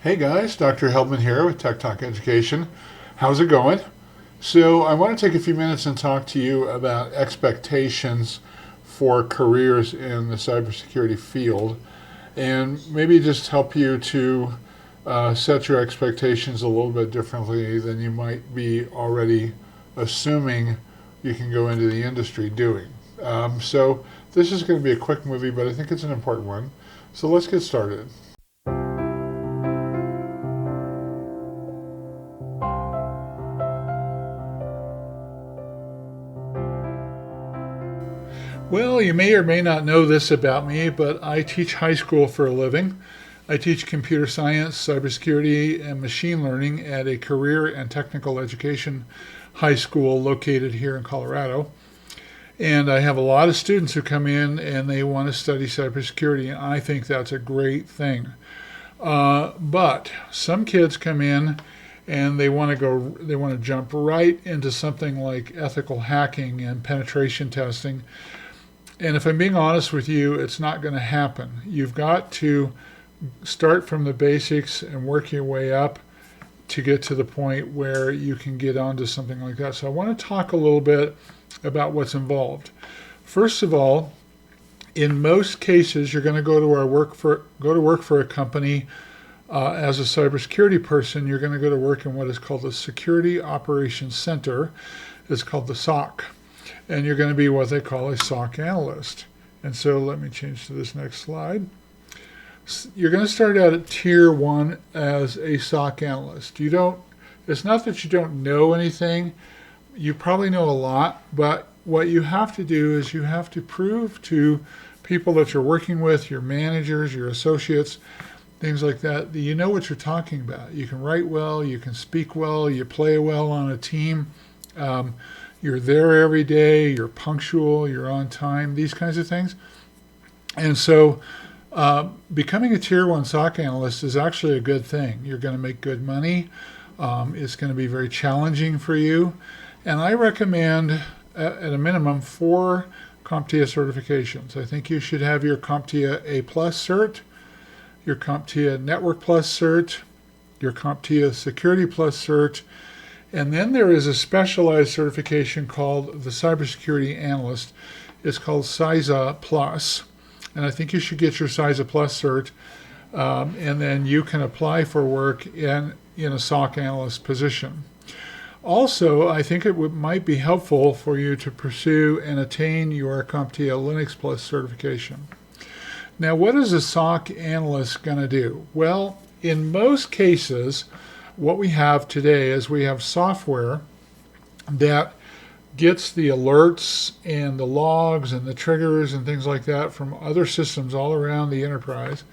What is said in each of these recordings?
Hey guys, Dr. Heldman here with Tech Talk Education. How's it going? So I want to take a few minutes and talk to you about expectations for careers in the cybersecurity field and maybe just help you to set your expectations a little bit differently than you might be already assuming you can go into the industry doing. So this is going to be a quick movie, but I think it's an important one. So let's get started. Well, you may or may not know this about me, but I teach high school for a living. I teach computer science, cybersecurity, and machine learning at a career and technical education high school located here in Colorado. And I have a lot of students who come in and they want to study cybersecurity, and I think that's a great thing. But some kids come in and they want to jump right into something like ethical hacking and penetration testing. And if I'm being honest with you, it's not going to happen. You've got to start from the basics and work your way up to get to the point where you can get onto something like that. So I want to talk a little bit about what's involved. First of all, in most cases, you're going to go to work for a company as a cybersecurity person. You're going to go to work in what is called the Security Operations Center. It's called the SOC. And you're going to be what they call a SOC analyst. And so let me change to this next slide. You're going to start out at Tier 1 as a SOC analyst. It's not that you don't know anything. You probably know a lot, but what you have to do is you have to prove to people that you're working with, your managers, your associates, things like that you know what you're talking about. You can write well, you can speak well, you play well on a team. You're there every day, you're punctual, you're on time, these kinds of things. And so becoming a Tier 1 SOC analyst is actually a good thing. You're going to make good money. It's going to be very challenging for you. And I recommend, at a minimum, 4 CompTIA certifications. I think you should have your CompTIA A+ cert, your CompTIA Network Plus cert, your CompTIA Security Plus cert, and then there is a specialized certification called the Cybersecurity Analyst. It's called CySA Plus, and I think you should get your CySA Plus cert, and then you can apply for work in a SOC analyst position. Also, I think it might be helpful for you to pursue and attain your CompTIA Linux Plus certification. Now, what is a SOC analyst going to do? Well, in most cases, what we have today is we have software that gets the alerts and the logs and the triggers and things like that from other systems all around the enterprise,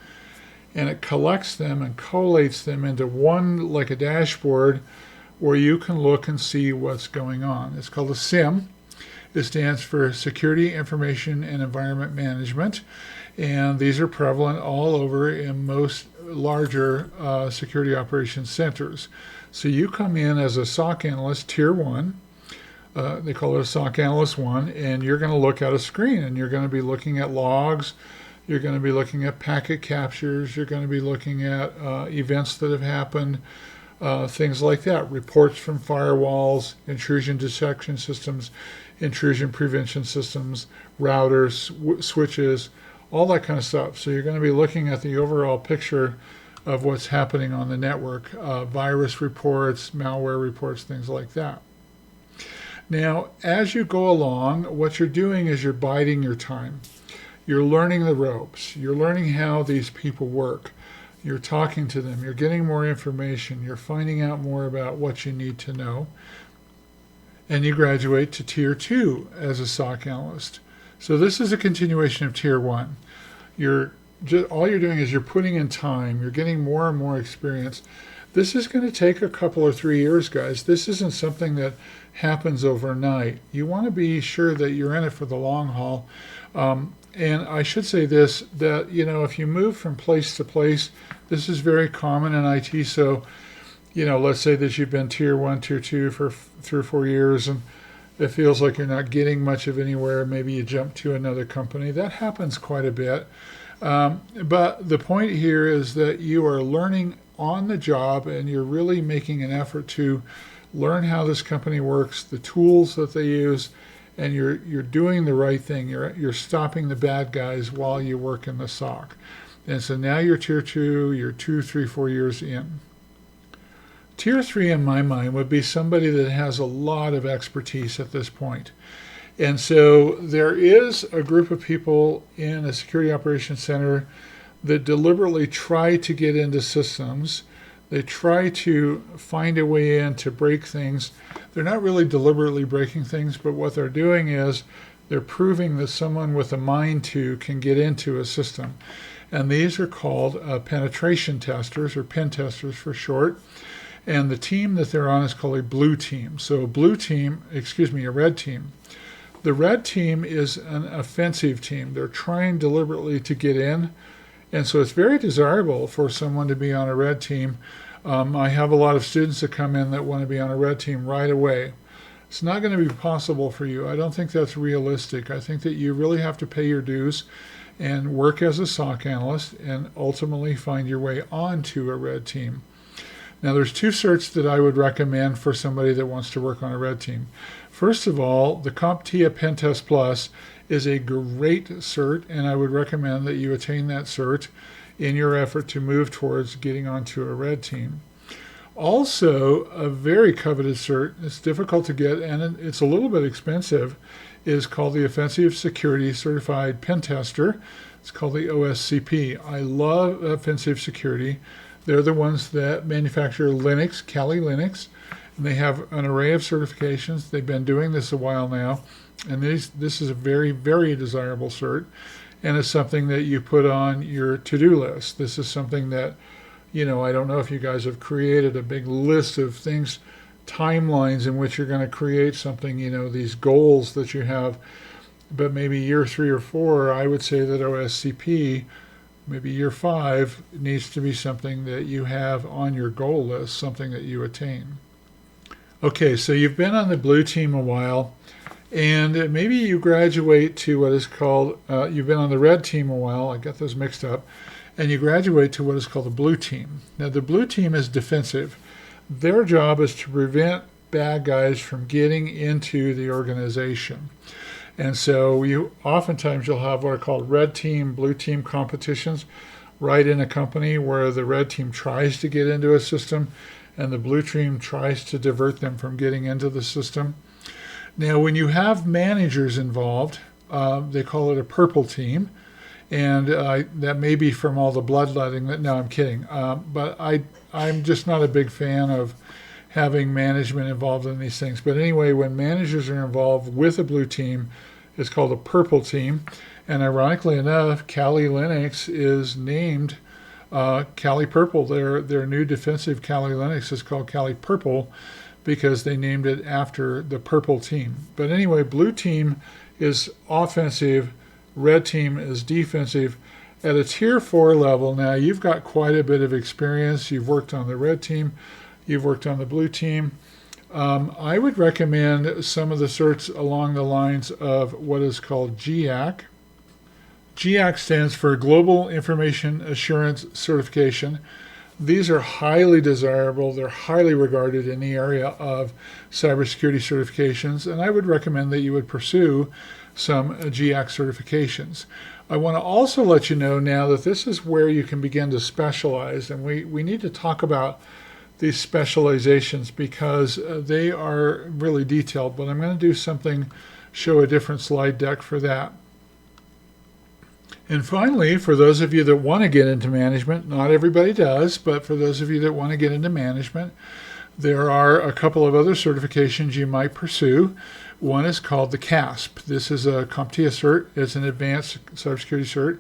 and it collects them and collates them into one, like a dashboard, where you can look and see what's going on. It's called a SIEM. It stands for Security Information and Environment Management, and these are prevalent all over in most larger security operations centers. So you come in as a SOC analyst, Tier 1, they call it a SOC Analyst 1, and you're going to look at a screen, and you're going to be looking at logs, you're going to be looking at packet captures, you're going to be looking at events that have happened, things like that, reports from firewalls, intrusion detection systems, intrusion prevention systems, routers, switches, all that kind of stuff. So you're going to be looking at the overall picture of what's happening on the network, virus reports, malware reports, things like that. Now, as you go along, what you're doing is you're biding your time. You're learning the ropes. You're learning how these people work. You're talking to them. You're getting more information. You're finding out more about what you need to know. And you graduate to Tier 2 as a SOC analyst. So this is a continuation of Tier 1. All you're doing is you're putting in time. You're getting more and more experience. This is going to take a couple or 3 years, guys. This isn't something that happens overnight. You want to be sure that you're in it for the long haul. And I should say this, that, if you move from place to place, this is very common in IT. So, let's say that you've been Tier 1, Tier 2 for 3 or 4 years, and it feels like you're not getting much of anywhere. Maybe you jump to another company. That happens quite a bit. But the point here is that you are learning on the job and you're really making an effort to learn how this company works, the tools that they use, and you're doing the right thing. You're stopping the bad guys while you work in the SOC. And so now you're tier 2, you're 2, 3, 4 years in. Tier 3 in my mind would be somebody that has a lot of expertise at this point. And so there is a group of people in a security operations center that deliberately try to get into systems. They try to find a way in to break things. They're not really deliberately breaking things, but what they're doing is they're proving that someone with a mind to can get into a system. And these are called penetration testers, or pen testers for short. And the team that they're on is called a blue team. So a red team. The red team is an offensive team. They're trying deliberately to get in. And so it's very desirable for someone to be on a red team. I have a lot of students that come in that want to be on a red team right away. It's not going to be possible for you. I don't think that's realistic. I think that you really have to pay your dues and work as a SOC analyst and ultimately find your way onto a red team. Now, there's 2 certs that I would recommend for somebody that wants to work on a red team. First of all, the CompTIA Pentest Plus is a great cert, and I would recommend that you attain that cert in your effort to move towards getting onto a red team. Also, a very coveted cert, it's difficult to get and it's a little bit expensive, is called the Offensive Security Certified Pen Tester. It's called the OSCP. I love Offensive Security. They're the ones that manufacture Linux, Kali Linux, and they have an array of certifications. They've been doing this a while now, and this is a very, very desirable cert, and it's something that you put on your to-do list. This is something that, I don't know if you guys have created a big list of things, timelines in which you're going to create something, these goals that you have, but maybe year 3 or 4, I would say that OSCP, maybe year 5, needs to be something that you have on your goal list, something that you attain. Okay, so you've been on the blue team a while, and maybe you graduate to what is called, you've been on the red team a while, I got those mixed up, and you graduate to what is called the blue team. Now, the blue team is defensive. Their job is to prevent bad guys from getting into the organization. And so oftentimes you'll have what are called red team, blue team competitions right in a company where the red team tries to get into a system and the blue team tries to divert them from getting into the system. Now, when you have managers involved, they call it a purple team. And that may be from all the bloodletting. No, I'm kidding. But I'm just not a big fan of having management involved in these things. But anyway, when managers are involved with a blue team, it's called a purple team. And ironically enough, Kali Linux is named Kali Purple. Their new defensive Kali Linux is called Kali Purple because they named it after the purple team. But anyway, blue team is offensive, red team is defensive. At a tier 4 level, now you've got quite a bit of experience. You've worked on the red team, you've worked on the blue team. I would recommend some of the certs along the lines of what is called GIAC. GIAC stands for Global Information Assurance Certification. These are highly desirable. They're highly regarded in the area of cybersecurity certifications, and I would recommend that you would pursue some GIAC certifications. I want to also let you know now that this is where you can begin to specialize, and we need to talk about these specializations because they are really detailed, but I'm going to do show a different slide deck for that. And finally, for those of you that want to get into management, not everybody does, but for those of you that want to get into management, there are a couple of other certifications you might pursue. One is called the CASP. This is a CompTIA cert. It's an advanced cybersecurity cert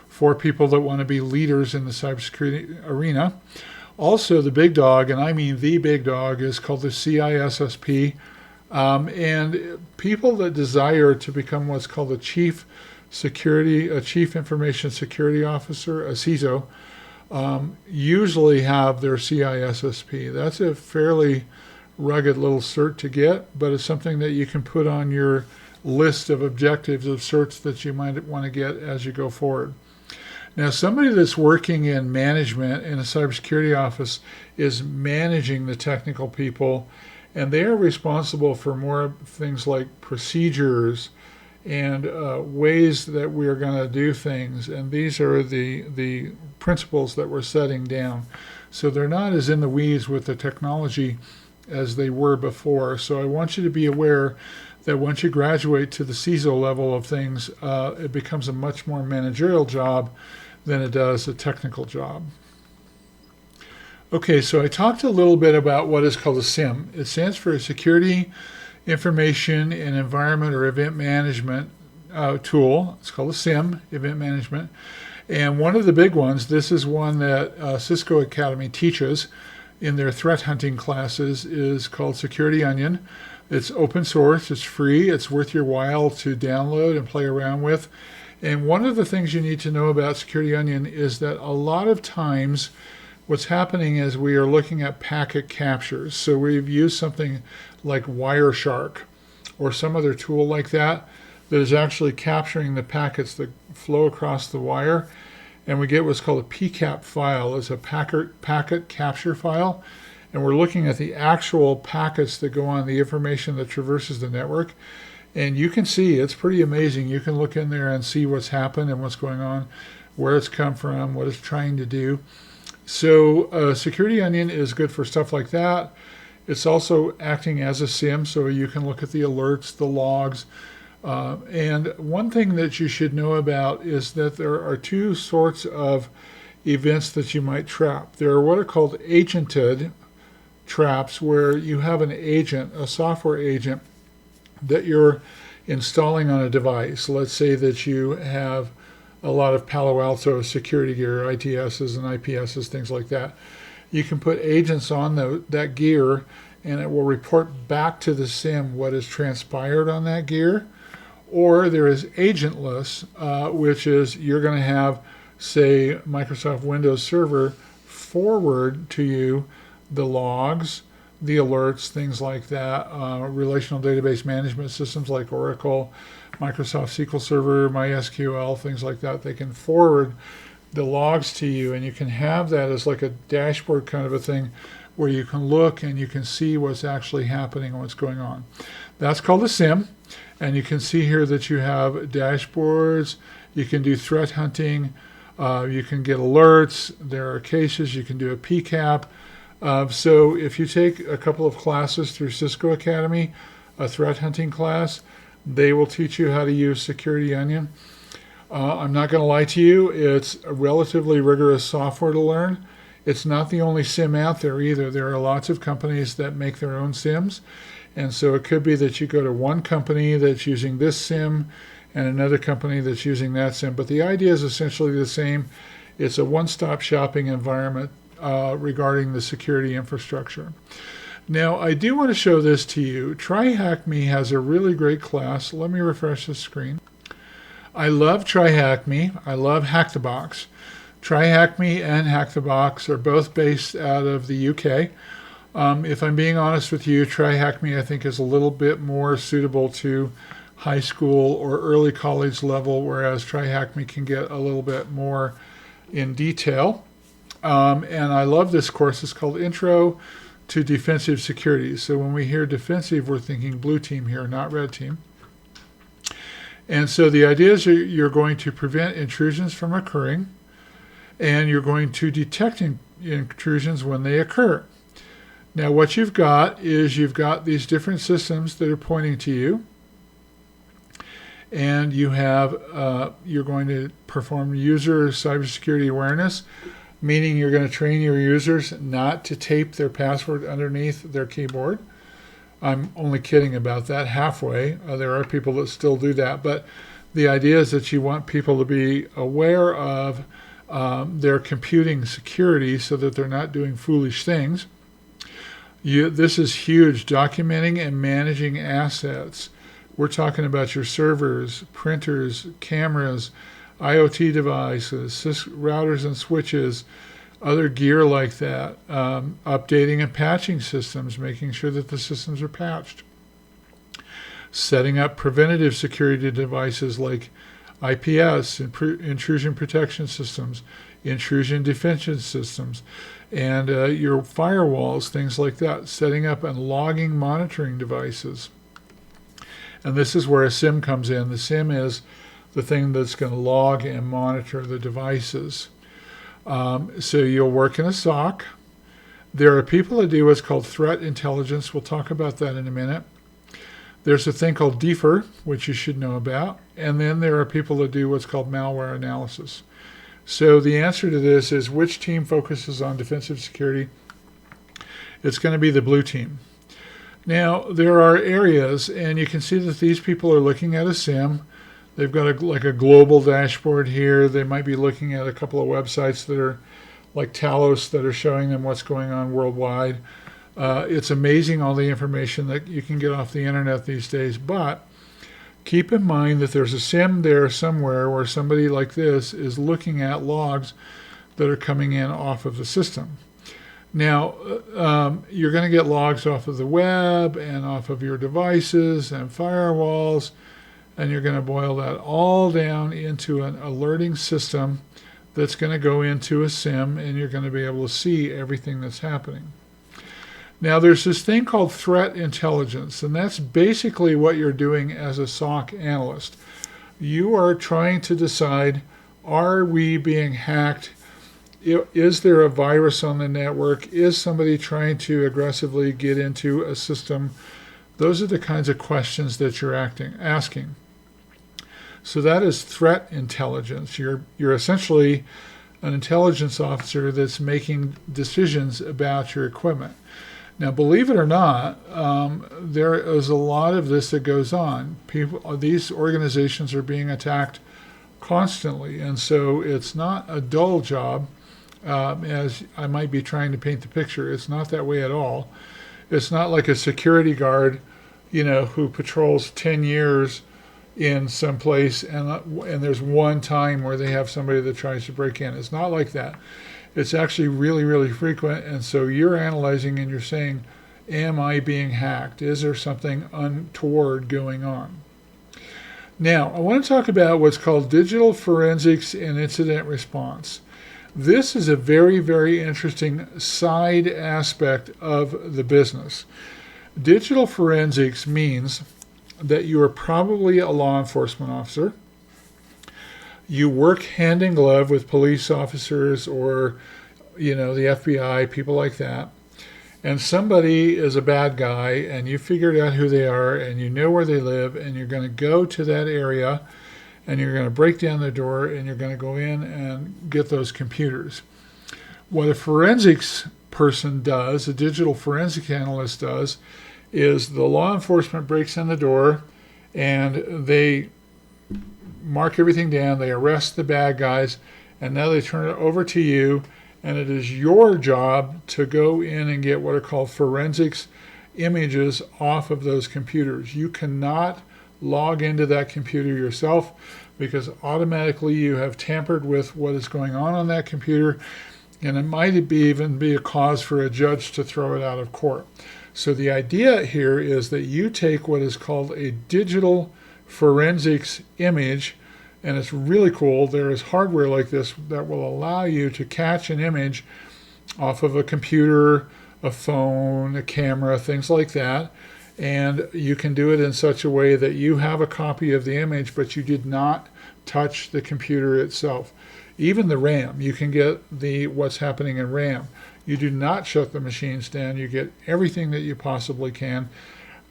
for people that want to be leaders in the cybersecurity arena. Also, the big dog, and I mean the big dog, is called the CISSP. And people that desire to become what's called a Chief Information Security Officer, a CISO, usually have their CISSP. That's a fairly rugged little cert to get, but it's something that you can put on your list of objectives of certs that you might want to get as you go forward. Now, somebody that's working in management in a cybersecurity office is managing the technical people, and they are responsible for more things like procedures and ways that we are going to do things. And these are the principles that we're setting down. So they're not as in the weeds with the technology as they were before. So I want you to be aware that once you graduate to the CISO level of things, it becomes a much more managerial job than it does a technical job. Okay, so I talked a little bit about what is called a SIEM. It stands for Security Information and Environment or Event Management tool. It's called a SIEM, Event Management. And one of the big ones, this is one that Cisco Academy teaches in their threat hunting classes, is called Security Onion. It's open source, it's free, it's worth your while to download and play around with. And one of the things you need to know about Security Onion is that a lot of times what's happening is we are looking at packet captures. So we've used something like Wireshark or some other tool like that that is actually capturing the packets that flow across the wire. And we get what's called a PCAP file. It's a packet capture file. And we're looking at the actual packets that go on, the information that traverses the network. And you can see, it's pretty amazing. You can look in there and see what's happened and what's going on, where it's come from, what it's trying to do. So Security Onion is good for stuff like that. It's also acting as a SIEM, so you can look at the alerts, the logs. And one thing that you should know about is that there are two sorts of events that you might trap. There are what are called agented traps, where you have an agent, a software agent, that you're installing on a device. Let's say that you have a lot of Palo Alto security gear, ITSs and IPSs, things like that. You can put agents on that gear, and it will report back to the SIEM what has transpired on that gear. Or there is agentless, which is you're going to have, say, Microsoft Windows Server forward to you the logs, the alerts, things like that, relational database management systems like Oracle, Microsoft SQL Server, MySQL, things like that. They can forward the logs to you, and you can have that as like a dashboard kind of a thing where you can look and you can see what's actually happening and what's going on. That's called a SIEM, and you can see here that you have dashboards, you can do threat hunting, you can get alerts, there are cases, you can do a PCAP. So if you take a couple of classes through Cisco Academy, a threat hunting class, they will teach you how to use Security Onion. I'm not going to lie to you, it's a relatively rigorous software to learn. It's not the only SIEM out there either. There are lots of companies that make their own SIEMs. And so it could be that you go to one company that's using this SIEM and another company that's using that SIEM. But the idea is essentially the same. It's a one-stop shopping environment regarding the security infrastructure. Now, I do want to show this to you. TryHackMe has a really great class. Let me refresh the screen. I love TryHackMe. I love Hack the Box. TryHackMe and Hack the Box are both based out of the UK. If I'm being honest with you, TryHackMe I think is a little bit more suitable to high school or early college level, whereas TryHackMe can get a little bit more in detail. And I love this course. It's called Intro to Defensive Security. So when we hear defensive, we're thinking blue team here, not red team. And so the idea is you're going to prevent intrusions from occurring, and you're going to detect intrusions when they occur. Now what you've got is you've got these different systems that are pointing to you, and you have you're going to perform user cybersecurity awareness, meaning you're going to train your users not to tape their password underneath their keyboard. I'm only kidding about that halfway. There are people that still do that, but the idea is that you want people to be aware of their computing security so that they're not doing foolish things. This is huge, documenting and managing assets. We're talking about your servers, printers, cameras, IoT devices, routers and switches, other gear like that, updating and patching systems, making sure that the systems are patched, setting up preventative security devices like IPS, intrusion protection systems, intrusion defense systems, and your firewalls, things like that, setting up and logging monitoring devices. And this is where a SIEM comes in. The SIEM is the thing that's going to log and monitor the devices. So you'll work in a SOC. There are people that do what's called threat intelligence. We'll talk about that in a minute. There's a thing called DFIR, which you should know about. And then there are people that do what's called malware analysis. So the answer to this is, which team focuses on defensive security? It's going to be the blue team. Now, there are areas, and you can see that these people are looking at a SIEM. They've got like a global dashboard here. They might be looking at a couple of websites that are like Talos that are showing them what's going on worldwide. It's amazing all the information that you can get off the internet these days, but keep in mind that there's a SIEM there somewhere where somebody like this is looking at logs that are coming in off of the system. Now, you're going to get logs off of the web and off of your devices and firewalls, and you're going to boil that all down into an alerting system that's going to go into a SIEM, and you're going to be able to see everything that's happening. Now, there's this thing called threat intelligence, and that's basically what you're doing as a SOC analyst. You are trying to decide, are we being hacked? Is there a virus on the network? Is somebody trying to aggressively get into a system? Those are the kinds of questions that you're asking. So that is threat intelligence. You're essentially an intelligence officer that's making decisions about your equipment. Now, believe it or not, there is a lot of this that goes on. These organizations are being attacked constantly, and so it's not a dull job, as I might be trying to paint the picture. It's not that way at all. It's not like a security guard, who patrols 10 years in some place, and there's one time where they have somebody that tries to break in. It's not like that. It's actually really, really frequent, and so you're analyzing and you're saying, am I being hacked? Is there something untoward going on? Now, I want to talk about what's called digital forensics and incident response. This is a very, very interesting side aspect of the business. Digital forensics means that you are probably a law enforcement officer. You work hand in glove with police officers or, the FBI, people like that. And somebody is a bad guy, and you figured out who they are, and you know where they live, and you're going to go to that area, and you're going to break down the door, and you're going to go in and get those computers. What a forensics person does, a digital forensic analyst does, is the law enforcement breaks in the door, and they mark everything down, they arrest the bad guys, and now they turn it over to you, and it is your job to go in and get what are called forensics images off of those computers. You cannot log into that computer yourself because automatically you have tampered with what is going on that computer, and it might even be a cause for a judge to throw it out of court. So the idea here is that you take what is called a digital forensics image, and it's really cool. There is hardware like this that will allow you to catch an image off of a computer, a phone, a camera, things like that, and you can do it in such a way that you have a copy of the image, but you did not touch the computer itself. Even the RAM, you can get what's happening in RAM. You do not shut the machines down. You get everything that you possibly can.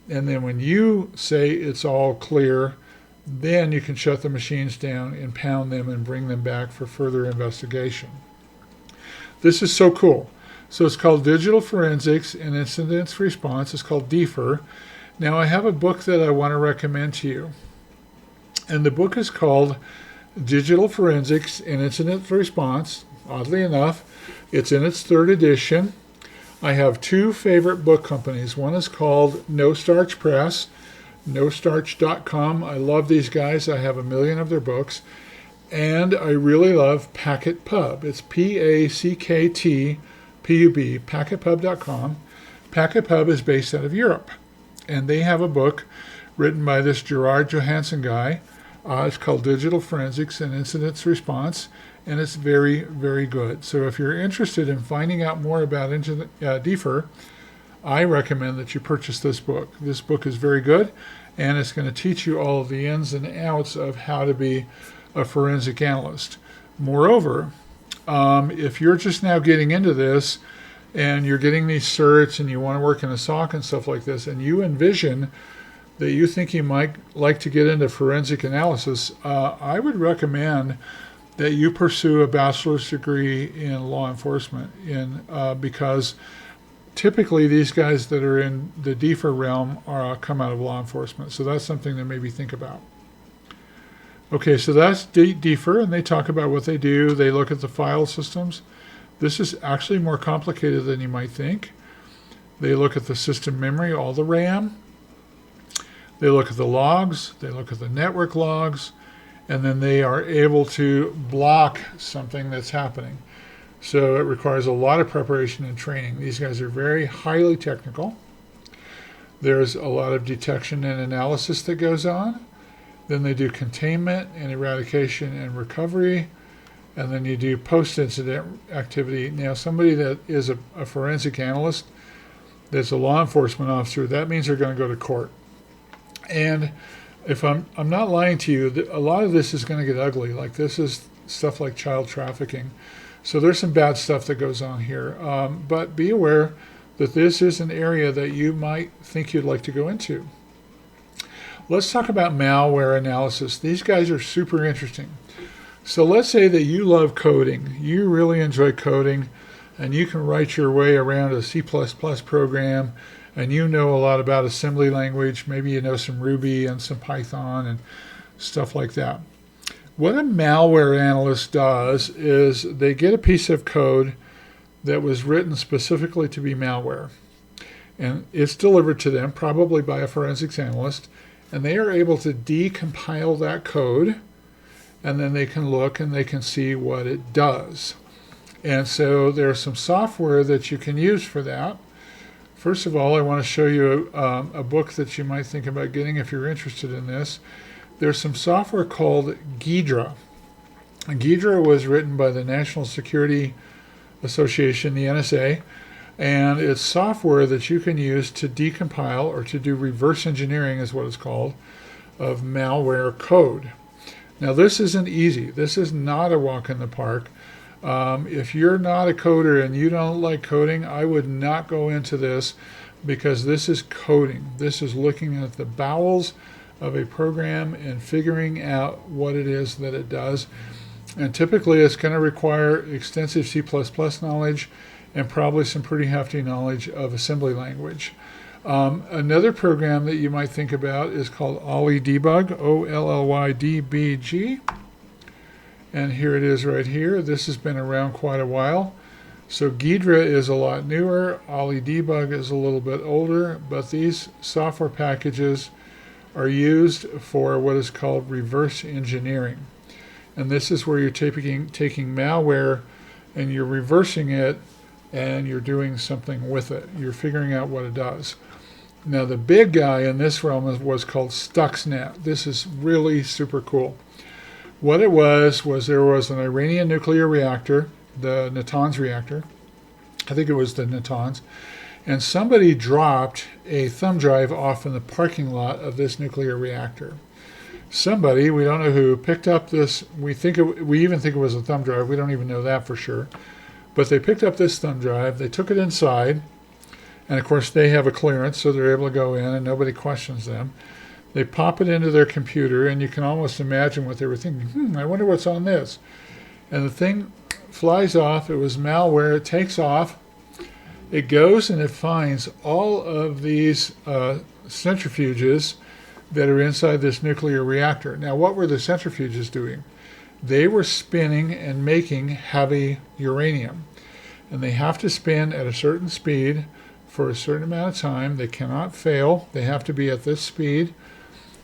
And then when you say it's all clear, then you can shut the machines down, impound them, and bring them back for further investigation. This is so cool. So it's called Digital Forensics and Incident Response. It's called DFIR. Now I have a book that I want to recommend to you. And the book is called Digital Forensics and Incident Response. Oddly enough, it's in its 3rd edition. I have 2 favorite book companies. One is called No Starch Press, nostarch.com. I love these guys. I have 1 million of their books. And I really love Packet Pub. It's PACKTPUB, packetpub.com. Packet Pub is based out of Europe. And they have a book written by this Gerard Johansson guy It's called Digital Forensics and Incidents Response, and it's very, very good. So if you're interested in finding out more about DFIR, I recommend that you purchase this book. This book is very good, and it's going to teach you all of the ins and outs of how to be a forensic analyst. Moreover, if you're just now getting into this and you're getting these certs and you want to work in a SOC and stuff like this, and you envision that you think you might like to get into forensic analysis, I would recommend that you pursue a bachelor's degree in law enforcement because typically these guys that are in the DFIR realm come out of law enforcement. So that's something to maybe think about. Okay, so that's DFIR, and they talk about what they do. They look at the file systems. This is actually more complicated than you might think. They look at the system memory, all the RAM. They look at the logs. They look at the network logs. And then they are able to block something that's happening. So it requires a lot of preparation and training. These guys are very highly technical. There's a lot of detection and analysis that goes on. Then they do containment and eradication and recovery. And then you do post-incident activity. Now, somebody that is a forensic analyst that's a law enforcement officer, that means they're going to go to court. And if I'm not lying to you, a lot of this is going to get ugly. Like this is stuff like child trafficking. So there's some bad stuff that goes on here. But be aware that this is an area that you might think you'd like to go into. Let's talk about malware analysis. These guys are super interesting. So let's say that you love coding. You really enjoy coding, and you can write your way around a C++ program, and you know a lot about assembly language. Maybe you know some Ruby and some Python and stuff like that. What a malware analyst does is they get a piece of code that was written specifically to be malware. And it's delivered to them, probably by a forensics analyst, and they are able to decompile that code, and then they can look and they can see what it does. And so there's some software that you can use for that. First of all, I want to show you a book that you might think about getting if you're interested in this. There's some software called Ghidra. And Ghidra was written by the National Security Association, the NSA, and it's software that you can use to decompile or to do reverse engineering, is what it's called, of malware code. Now, this isn't easy. This is not a walk in the park. If you're not a coder and you don't like coding, I would not go into this because this is coding. This is looking at the bowels of a program and figuring out what it is that it does. And typically it's going to require extensive C++ knowledge and probably some pretty hefty knowledge of assembly language. Another program that you might think about is called OllydBg, OLLYDBG. And here it is right here. This has been around quite a while. So Ghidra is a lot newer. OllydBg is a little bit older, but these software packages are used for what is called reverse engineering. And this is where you're taking malware and you're reversing it and you're doing something with it. You're figuring out what it does. Now, the big guy in this realm was called Stuxnet. This is really super cool. What it was there was an Iranian nuclear reactor, the Natanz reactor. I think it was the Natanz. And somebody dropped a thumb drive off in the parking lot of this nuclear reactor. Somebody, we don't know who, picked up this. We even think it was a thumb drive. We don't even know that for sure. But they picked up this thumb drive. They took it inside. And, of course, they have a clearance, so they're able to go in, and nobody questions them. They pop it into their computer, and you can almost imagine what they were thinking. I wonder what's on this. And the thing flies off. It was malware. It takes off. It goes and it finds all of these centrifuges that are inside this nuclear reactor. Now, what were the centrifuges doing? They were spinning and making heavy uranium. And they have to spin at a certain speed for a certain amount of time. They cannot fail. They have to be at this speed.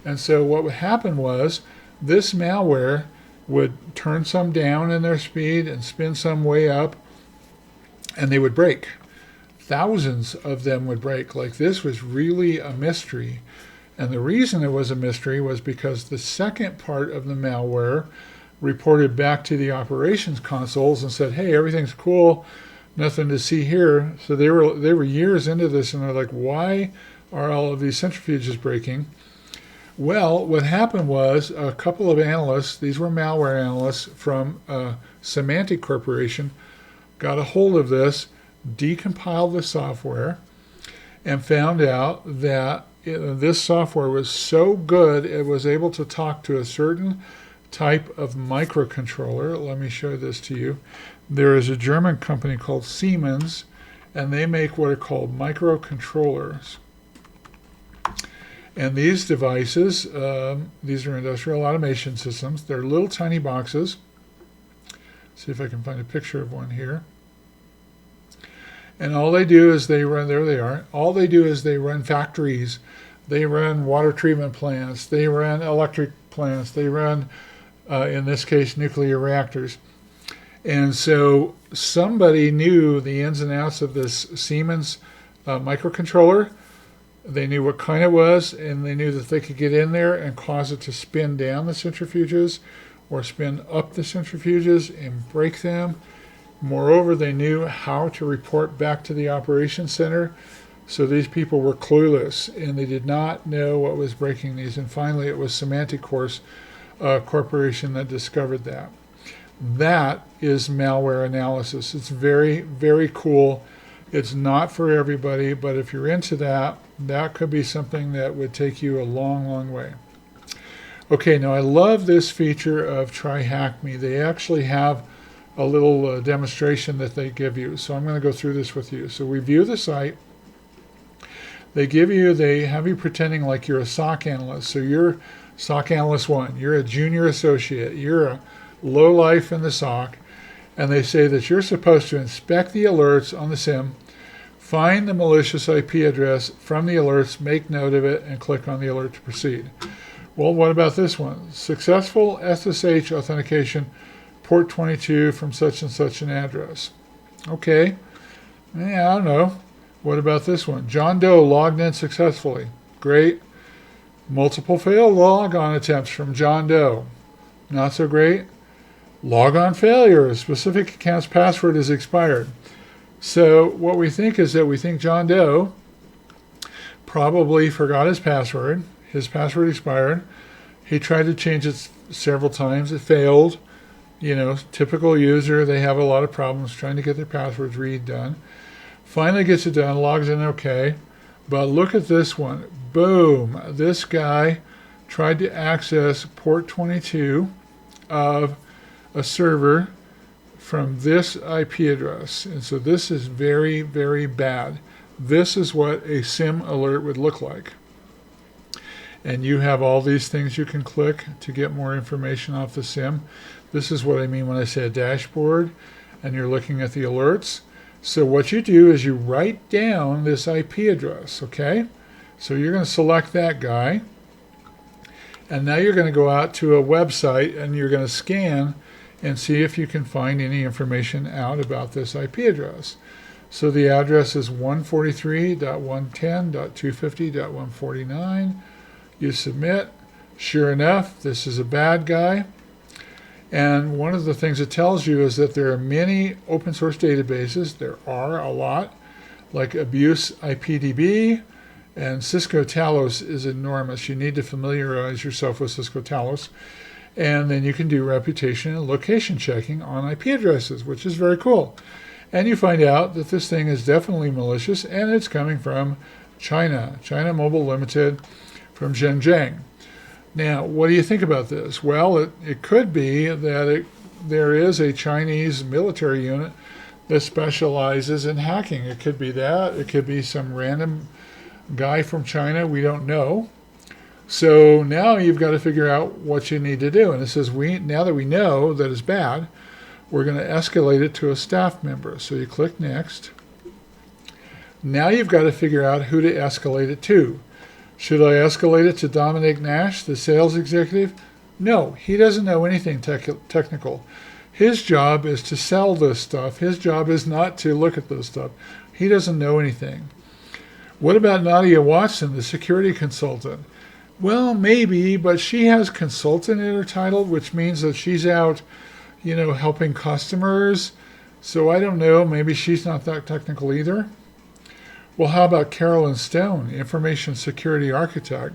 And so what would happen was this malware would turn some down in their speed and spin some way up, and they would break. Thousands of them would break. Like, this was really a mystery. And the reason it was a mystery was because the second part of the malware reported back to the operations consoles and said, hey, everything's cool, nothing to see here. So they were years into this, and they're like, why are all of these centrifuges breaking? Well, what happened was a couple of analysts, these were malware analysts from Symantec Corporation, got a hold of this, decompiled the software, and found out that this software was so good it was able to talk to a certain type of microcontroller. Let me show this to you. There is a German company called Siemens, and they make what are called microcontrollers. And these devices, these are industrial automation systems. They're little tiny boxes. See if I can find a picture of one here. And all they do is they run, there they are, all they do is they run factories. They run water treatment plants. They run electric plants. They run, in this case, nuclear reactors. And so somebody knew the ins and outs of this Siemens microcontroller. They knew what kind it was, and they knew that they could get in there and cause it to spin down the centrifuges or spin up the centrifuges and break them. Moreover, they knew how to report back to the operations center. So these people were clueless, and they did not know what was breaking these. And finally, it was Symantec Corporation that discovered that. That is malware analysis. It's very, very cool. It's not for everybody, but if you're into that, that could be something that would take you a long, long way. Okay, now I love this feature of Try Hack Me. They actually have a little demonstration that they give you. So I'm going to go through this with you. So we view the site. They have you pretending like you're a SOC analyst. So you're SOC analyst 1. You're a junior associate. You're a low life in the SOC. And they say that you're supposed to inspect the alerts on the SIEM, find the malicious IP address from the alerts, make note of it, and click on the alert to proceed. Well, what about this one? Successful SSH authentication, port 22 from such and such an address. Okay. Yeah, I don't know. What about this one? John Doe logged in successfully. Great. Multiple failed logon attempts from John Doe. Not so great. Logon failure. Specific account's password is expired. So what we think is that we think John Doe probably forgot his password. His password expired. He tried to change it several times. It failed. You know, typical user, they have a lot of problems trying to get their passwords redone. Finally gets it done, logs in okay. But look at this one. Boom. This guy tried to access port 22 of a server from this IP address. And so this is very, very bad. This is what a SIEM alert would look like. And you have all these things you can click to get more information off the SIEM. This is what I mean when I say a dashboard, and you're looking at the alerts. So what you do is you write down this IP address, okay? So you're going to select that guy. And now you're going to go out to a website and you're going to scan and see if you can find any information out about this IP address. So the address is 143.110.250.149. You submit. Sure enough, this is a bad guy. And one of the things it tells you is that there are many open source databases. There are a lot, like Abuse IPDB, and Cisco Talos is enormous. You need to familiarize yourself with Cisco Talos. And then you can do reputation and location checking on IP addresses, which is very cool. And you find out that this thing is definitely malicious, and it's coming from China, China Mobile Limited, from Zhenjiang. Now, what do you think about this? Well, it could be that there is a Chinese military unit that specializes in hacking. It could be that. It could be some random guy from China. We don't know. So now you've got to figure out what you need to do. And it says, now that we know that it's bad, we're going to escalate it to a staff member. So you click Next. Now you've got to figure out who to escalate it to. Should I escalate it to Dominic Nash, the sales executive? No, he doesn't know anything technical. His job is to sell this stuff. His job is not to look at this stuff. He doesn't know anything. What about Nadia Watson, the security consultant? Well, maybe, but she has consultant in her title, which means that she's out, helping customers. So I don't know. Maybe she's not that technical either. Well, how about Carolyn Stone, information security architect?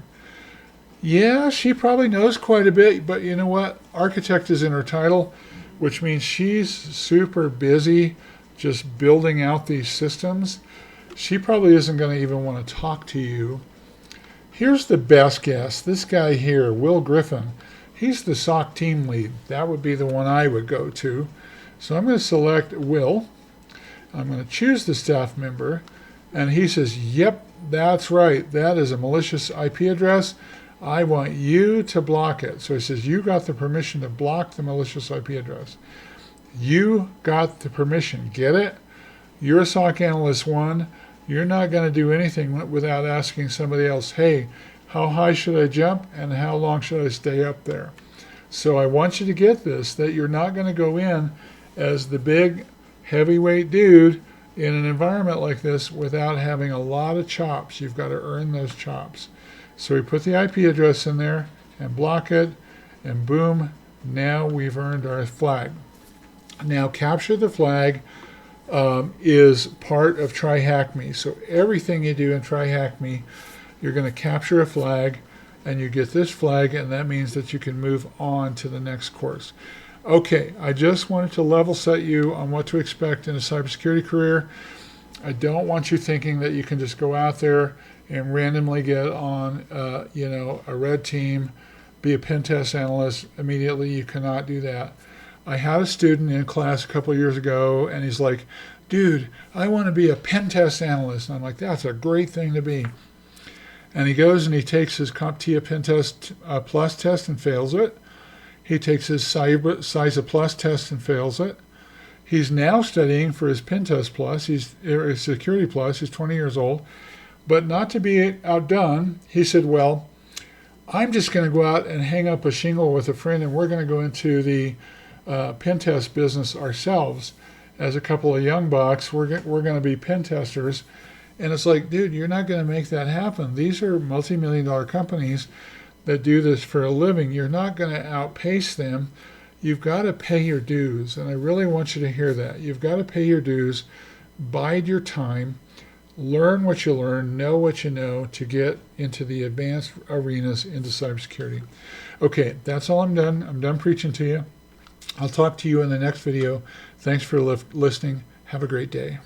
Yeah, she probably knows quite a bit, but you know what? Architect is in her title, which means she's super busy just building out these systems. She probably isn't going to even want to talk to you. Here's the best guess. This guy here, Will Griffin, he's the SOC team lead. That would be the one I would go to. So I'm going to select Will. I'm going to choose the staff member. And he says, yep, that's right. That is a malicious IP address. I want you to block it. So he says, you got the permission to block the malicious IP address. You got the permission. Get it? You're a SOC Analyst 1. You're not going to do anything without asking somebody else, hey, how high should I jump and how long should I stay up there? So I want you to get this, that you're not going to go in as the big heavyweight dude in an environment like this without having a lot of chops. You've got to earn those chops. So we put the IP address in there and block it, and boom, now we've earned our flag. Now capture the flag is part of Try Hack Me. So everything you do in Try Hack Me, you're going to capture a flag, and you get this flag, and that means that you can move on to the next course. Okay, I just wanted to level set you on what to expect in a cybersecurity career. I don't want you thinking that you can just go out there and randomly get on, a red team, be a pen test analyst immediately. You cannot do that. I had a student in class a couple of years ago, and he's like, dude, I want to be a pen test analyst. And I'm like, that's a great thing to be. And he goes and he takes his CompTIA Pen Test Plus test and fails it. He takes his CISA Plus test and fails it. He's now studying for his Pen Test Plus, his Security Plus. He's 20 years old. But not to be outdone, he said, well, I'm just going to go out and hang up a shingle with a friend, and we're going to go into the pen test business ourselves. As a couple of young bucks, we're going to be pen testers. And it's like, dude, you're not going to make that happen. These are multi-million-dollar companies that do this for a living. You're not going to outpace them. You've got to pay your dues. And I really want you to hear that. You've got to pay your dues, bide your time, learn what you learn, know what you know to get into the advanced arenas into cybersecurity. Okay, that's all I'm done. I'm done preaching to you. I'll talk to you in the next video. Thanks for listening. Have a great day.